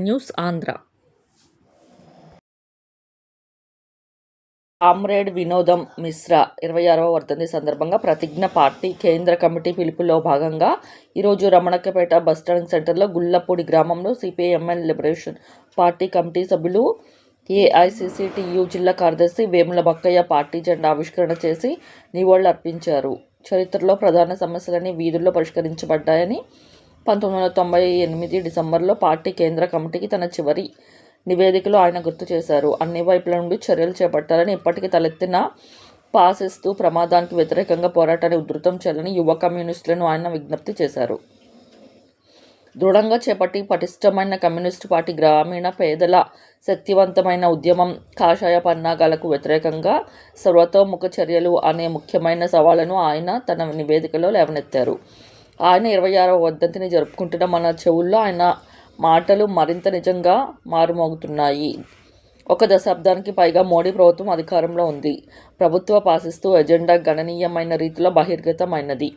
News Andhra. Comrade వినోదం మిశ్రా 26వ వర్ధంతి సందర్భంగా ప్రతిజ్ఞ పార్టీ కేంద్ర కమిటీ పిలుపులో భాగంగా ఈరోజు రమణక్కపేట బస్టాండ్ సెంటర్లో గుళ్లపూడి గ్రామంలో సిపిఐఎంఎల్ లిబరేషన్ పార్టీ కమిటీ సభ్యులు, ఏఐసిసిటియు జిల్లా కార్యదర్శి వేముల బక్కయ్య పార్టీ జెండా ఆవిష్కరణ చేసి నివాళులర్పించారు. చరిత్రలో ప్రధాన సమస్యలని వీధుల్లో పరిష్కరించబడ్డాయని 1998 డిసెంబర్లో పార్టీ కేంద్ర కమిటీకి తన చివరి నివేదికలో ఆయన గుర్తు చేశారు. అన్ని వైపుల నుండి చర్యలు చేపట్టాలని, ఇప్పటికీ తలెత్తిన పాసిస్తూ ప్రమాదానికి వ్యతిరేకంగా పోరాటాన్ని ఉధృతం చేయాలని యువ కమ్యూనిస్టులను ఆయన విజ్ఞప్తి చేశారు. దృఢంగా చేపట్టి పటిష్టమైన కమ్యూనిస్టు పార్టీ గ్రామీణ పేదల శక్తివంతమైన ఉద్యమం, కాషాయ పన్నాగాలకు వ్యతిరేకంగా సర్వతోముఖ చర్యలు అనే ముఖ్యమైన సవాళ్లను ఆయన తన నివేదికలో లేవనెత్తారు. ఆయన 26వ వర్ధంతిని జరుపుకుంటున్న మన చెవుల్లో ఆయన మాటలు మరింత నిజంగా మారుమోగుతున్నాయి. ఒక దశాబ్దానికి పైగా మోడీ ప్రభుత్వం అధికారంలో ఉంది. ప్రభుత్వ పాసిస్తూ ఎజెండా గణనీయమైన రీతిలో బహిర్గతమైనది.